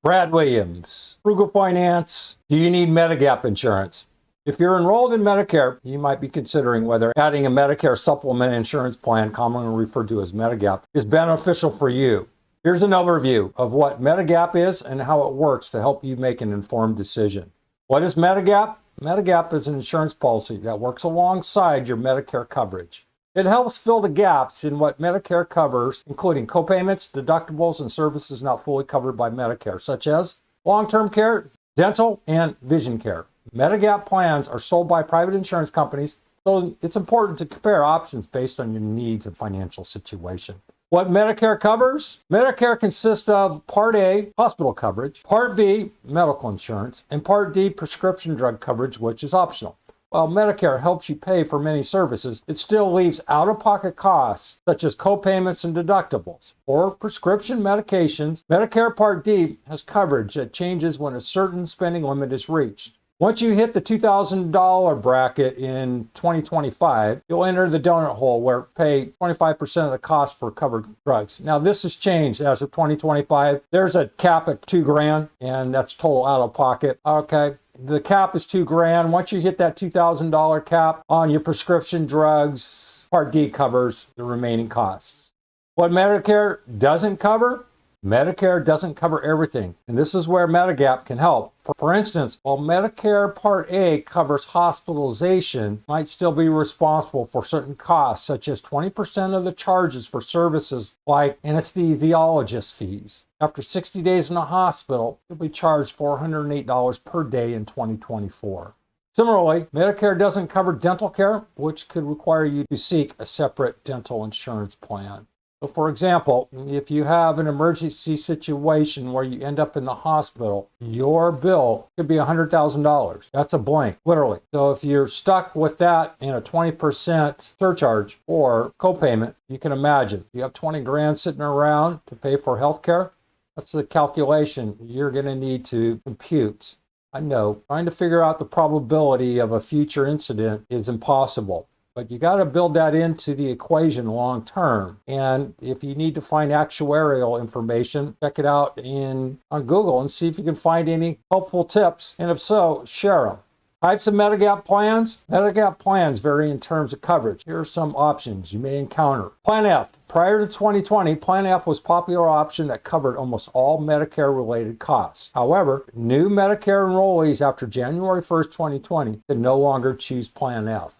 Brad Williams, Frugal Finance. Do you need Medigap insurance? If you're enrolled in Medicare, you might be considering whether adding a Medicare supplement insurance plan, commonly referred to as Medigap, is beneficial for you. Here's an overview of what Medigap is and how it works to help you make an informed decision. What is Medigap? Medigap is an insurance policy that works alongside your Medicare coverage. It helps fill the gaps in what Medicare covers, including copayments, deductibles, and services not fully covered by Medicare, such as long-term care, dental, and vision care. Medigap plans are sold by private insurance companies, so it's important to compare options based on your needs and financial situation. What Medicare covers? Medicare consists of Part A, hospital coverage, Part B, medical insurance, and Part D, prescription drug coverage, which is optional. While Medicare helps you pay for many services, it still leaves out-of-pocket costs, such as copayments and deductibles. For prescription medications, Medicare Part D has coverage that changes when a certain spending limit is reached. Once you hit the $2,000 bracket in 2025, you'll enter the donut hole where pay 25% of the cost for covered drugs. Now, this has changed as of 2025. There's a cap at $2,000, and that's total out of pocket. Okay. The cap is $2,000. Once you hit that $2,000 cap on your prescription drugs, Part D covers the remaining costs. What Medicare doesn't cover? Medicare doesn't cover everything, and this is where Medigap can help. For instance, while Medicare Part A covers hospitalization, might still be responsible for certain costs, such as 20% of the charges for services like anesthesiologist fees. After 60 days in a hospital, you'll be charged $408 per day in 2024. Similarly, Medicare doesn't cover dental care, which could require you to seek a separate dental insurance plan. So for example, if you have an emergency situation where you end up in the hospital, your bill could be $100,000. That's a blank, literally. So if you're stuck with that and a 20% surcharge or copayment, you can imagine you have 20 grand sitting around to pay for health care. That's the calculation you're going to need to compute. I know, trying to figure out the probability of a future incident is impossible. But you got to build that into the equation long term. And if you need to find actuarial information, check it out on Google and see if you can find any helpful tips. And if so, share them. Types of Medigap plans. Medigap plans vary in terms of coverage. Here are some options you may encounter. Plan F. Prior to 2020, Plan F was a popular option that covered almost all Medicare-related costs. However, new Medicare enrollees after January 1st, 2020 can no longer choose Plan F.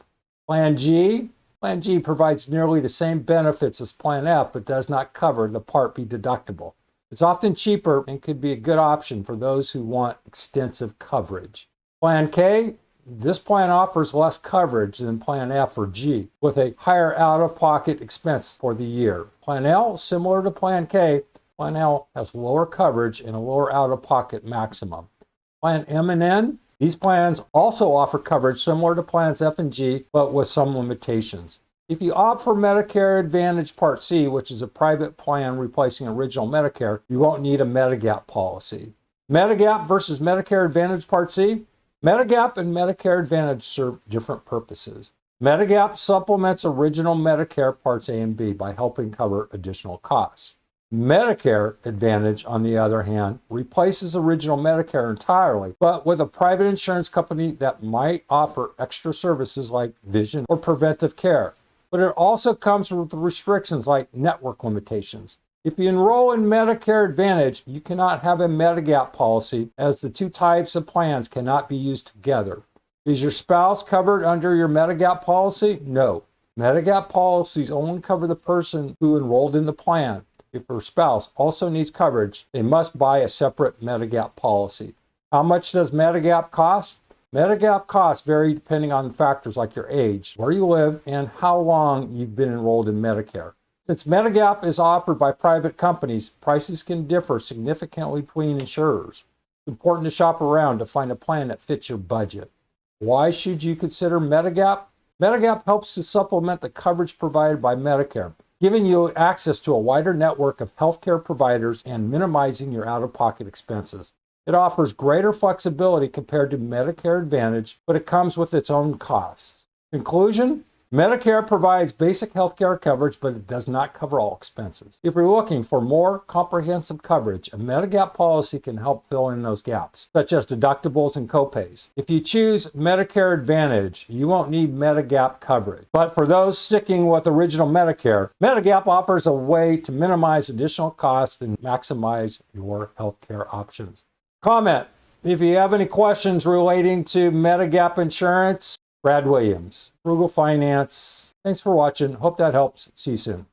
Plan G. Plan G provides nearly the same benefits as Plan F, but does not cover the Part B deductible. It's often cheaper and could be a good option for those who want extensive coverage. Plan K. This plan offers less coverage than Plan F or G, with a higher out-of-pocket expense for the year. Plan L, similar to Plan K, Plan L has lower coverage and a lower out-of-pocket maximum. Plan M and N. These plans also offer coverage similar to plans F and G, but with some limitations. If you opt for Medicare Advantage Part C, which is a private plan replacing original Medicare, you won't need a Medigap policy. Medigap versus Medicare Advantage Part C. Medigap and Medicare Advantage serve different purposes. Medigap supplements original Medicare Parts A and B by helping cover additional costs. Medicare Advantage, on the other hand, replaces original Medicare entirely, but with a private insurance company that might offer extra services like vision or preventive care. But it also comes with restrictions like network limitations. If you enroll in Medicare Advantage, you cannot have a Medigap policy, as the two types of plans cannot be used together. Is your spouse covered under your Medigap policy? No. Medigap policies only cover the person who enrolled in the plan. If her spouse also needs coverage, they must buy a separate Medigap policy. How much does Medigap cost? Medigap costs vary depending on factors like your age, where you live, and how long you've been enrolled in Medicare. Since Medigap is offered by private companies, prices can differ significantly between insurers. It's important to shop around to find a plan that fits your budget. Why should you consider Medigap? Medigap helps to supplement the coverage provided by Medicare, giving you access to a wider network of healthcare providers and minimizing your out-of-pocket expenses. It offers greater flexibility compared to Medicare Advantage, but it comes with its own costs. Conclusion? Medicare provides basic healthcare coverage, but it does not cover all expenses. If you're looking for more comprehensive coverage, a Medigap policy can help fill in those gaps, such as deductibles and copays. If you choose Medicare Advantage, you won't need Medigap coverage. But for those sticking with original Medicare, Medigap offers a way to minimize additional costs and maximize your healthcare options. Comment if you have any questions relating to Medigap insurance. Brad Williams, Frugal Finance. Thanks for watching. Hope that helps. See you soon.